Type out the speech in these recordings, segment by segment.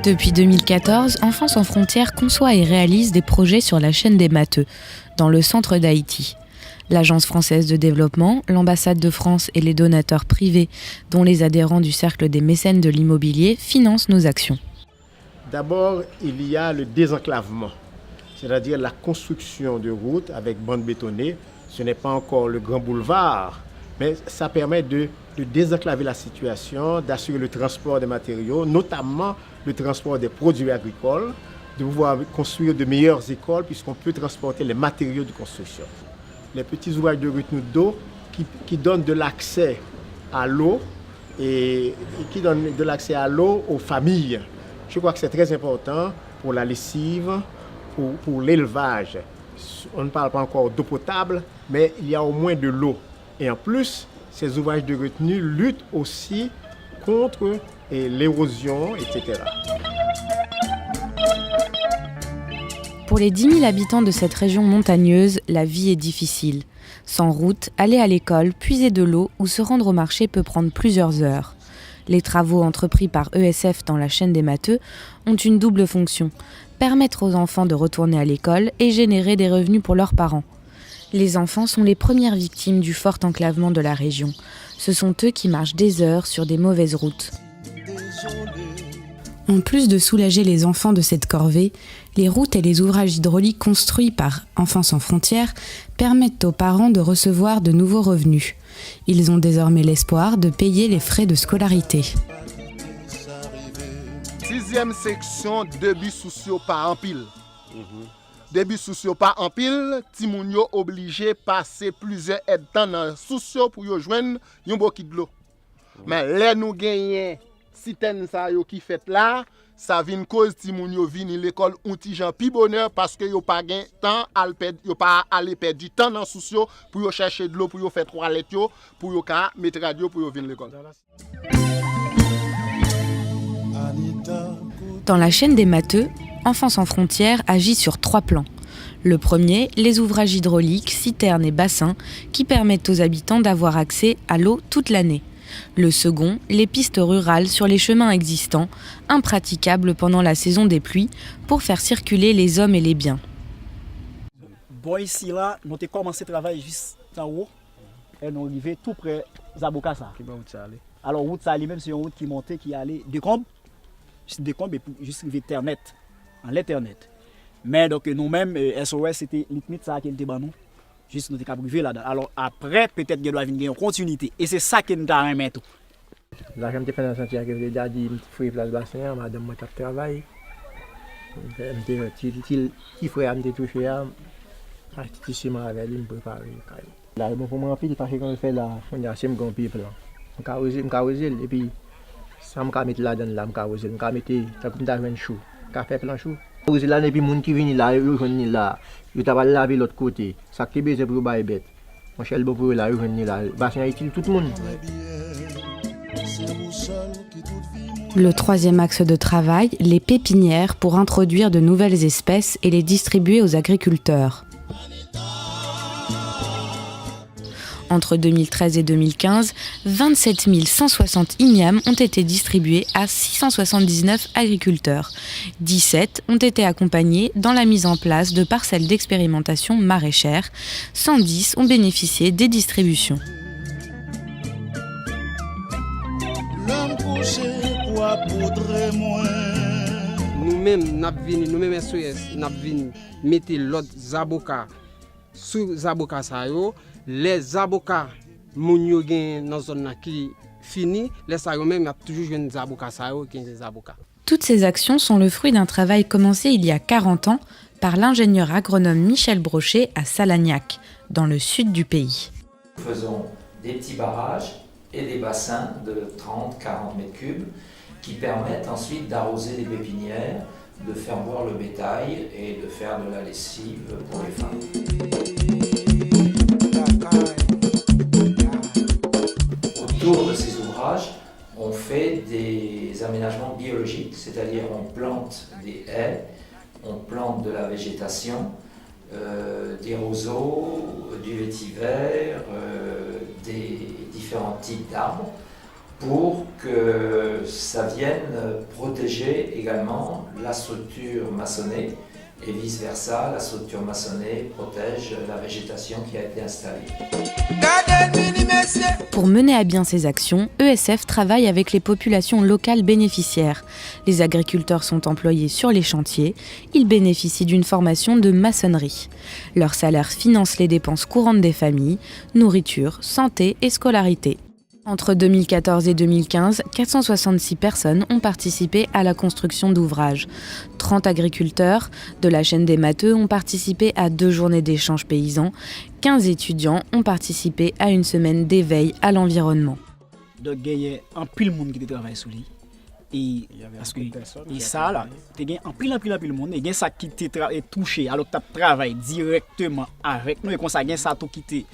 Depuis 2014, Enfants sans frontières conçoit et réalise des projets sur la chaîne des Matheux, dans le centre d'Haïti. L'Agence française de développement, l'ambassade de France et les donateurs privés, dont les adhérents du cercle des mécènes de l'immobilier, financent nos actions. D'abord, il y a le désenclavement, c'est-à-dire la construction de routes avec bandes bétonnées. Ce n'est pas encore le grand boulevard, mais ça permet de désenclaver la situation, d'assurer le transport des matériaux, notamment le transport des produits agricoles, de pouvoir construire de meilleures écoles puisqu'on peut transporter les matériaux de construction. Les petits ouvrages de retenue d'eau qui donnent de l'accès à l'eau et qui donnent de l'accès à l'eau aux familles. Je crois que c'est très important pour la lessive, pour l'élevage. On ne parle pas encore d'eau potable, mais il y a au moins de l'eau. Et en plus, ces ouvrages de retenue luttent aussi contre l'érosion, etc. Pour les 10 000 habitants de cette région montagneuse, la vie est difficile. Sans route, aller à l'école, puiser de l'eau ou se rendre au marché peut prendre plusieurs heures. Les travaux entrepris par ESF dans la chaîne des Matheux ont une double fonction, permettre aux enfants de retourner à l'école et générer des revenus pour leurs parents. Les enfants sont les premières victimes du fort enclavement de la région. Ce sont eux qui marchent des heures sur des mauvaises routes. En plus de soulager les enfants de cette corvée, les routes et les ouvrages hydrauliques construits par Enfants sans frontières permettent aux parents de recevoir de nouveaux revenus. Ils ont désormais l'espoir de payer les frais de scolarité. 6e section, débits sociaux pas en pile. Débits sociaux pas en pile, ti moun yo obligé passer plusieurs aides dans sociaux pour yo joindre yon bokit de l'eau. Mais là nous gagnons citerne ça yo qui fait là, ça vient cause ti moun yo vini l'école un ti jan pi bonheur parce que yo pas gain temps yo pas aller perdre du temps dans sociaux pour yo chercher de l'eau pour yo faire toilette yo pour yo ka mettre radio pour yo venir l'école. Dans la chaîne des Matheux, Enfants sans frontières agit sur 3 plans. Le premier, les ouvrages hydrauliques, citernes et bassins qui permettent aux habitants d'avoir accès à l'eau toute l'année. Le second, les pistes rurales sur les chemins existants, impraticables pendant la saison des pluies, pour faire circuler les hommes et les biens. Bon, ici, là, nous avons commencé à travailler juste en haut et nous arrivons tout près de Zabokassa. Alors, route ça même c'est une route qui montait, qui allait de Combe et juste arriver Ternet, en l'Ethernet. Mais donc nous-mêmes, SOS, c'était limite ça qui était bon nous. Juste nous sommes arrivés là-dedans. Alors après, peut-être qu'il doit venir une continuité. Et c'est ça qui nous a remis tout. Là, je me fait dans le sentier que j'ai dit, je suis place bassin, madame, moi, je travaille. Qui frère me touché à artistiquement avec lui, me préparer. Là, bon, pour moi, parce que quand je fais là, on a assez de grands people. Je carrosse, et puis, ça me met là-dedans, là, je carrosse, je mets ça comme un chou, café plein chou. Là, et puis, les gens qui viennent là, ils viennent là, ils vont laver l'autre côté. Ça qui est besoin pour les bêtes. Mon cher, pour là, ils viennent là. Bassin utile tout le monde. Le troisième axe de travail, les pépinières pour introduire de nouvelles espèces et les distribuer aux agriculteurs. Entre 2013 et 2015, 27 160 ignames ont été distribués à 679 agriculteurs. 17 ont été accompagnés dans la mise en place de parcelles d'expérimentation maraîchères. 110 ont bénéficié des distributions. Nous-mêmes SOS, nous venons mettre l'autre Zaboka sous Zaboka Sayo. Les avocats moun yo gen dans zone qui fini, les sayo même y a toujours des avocats sayo qui des avocats. Toutes ces actions sont le fruit d'un travail commencé il y a 40 ans par l'ingénieur agronome Michel Brochet à Salagnac, dans le sud du pays. Nous faisons des petits barrages et des bassins de 30-40 mètres cubes qui permettent ensuite d'arroser les pépinières, de faire boire le bétail et de faire de la lessive pour les femmes. Autour de ces ouvrages, on fait des aménagements biologiques, c'est-à-dire on plante des haies, on plante de la végétation, des roseaux, du vétiver, des différents types d'arbres, pour que ça vienne protéger également la structure maçonnée et vice-versa, la structure maçonnée protège la végétation qui a été installée. Pour mener à bien ces actions, ESF travaille avec les populations locales bénéficiaires. Les agriculteurs sont employés sur les chantiers, ils bénéficient d'une formation de maçonnerie. Leur salaire finance les dépenses courantes des familles, nourriture, santé et scolarité. Entre 2014 et 2015, 466 personnes ont participé à la construction d'ouvrages. 30 agriculteurs de la chaîne des matheux ont participé à 2 journées d'échanges paysans. 15 étudiants ont participé à une semaine d'éveil à l'environnement. Donc, il y a un pile de monde qui travaille sur lui. Et parce que ça là, il y a un pile de monde, il y a ça qui est touché alors que tu travailles directement avec nous et comme ça il y a ça tout qui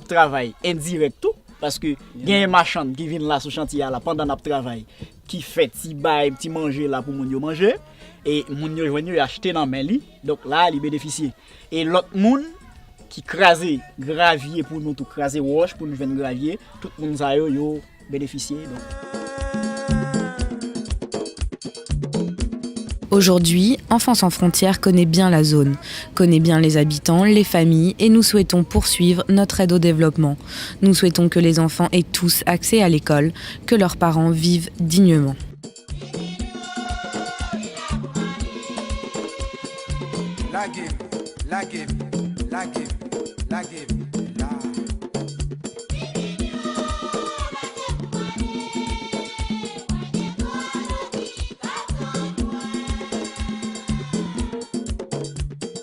travaille indirect tout. Parce que il y a un marchand qui vient là sur chantier là pendant notre travail qui fait petit bail, petit manger là pour moun yo manger et moun yo joine yo acheter dans main li. Donc là il bénéficie. Et l'autre moun qui craser gravier pour nous tout craser roche pour nous venir gravier, tout moun ça yo bénéficier donc. Aujourd'hui, Enfants sans frontières connaît bien la zone, connaît bien les habitants, les familles et nous souhaitons poursuivre notre aide au développement. Nous souhaitons que les enfants aient tous accès à l'école, que leurs parents vivent dignement. La game.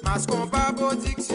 Mas combat production,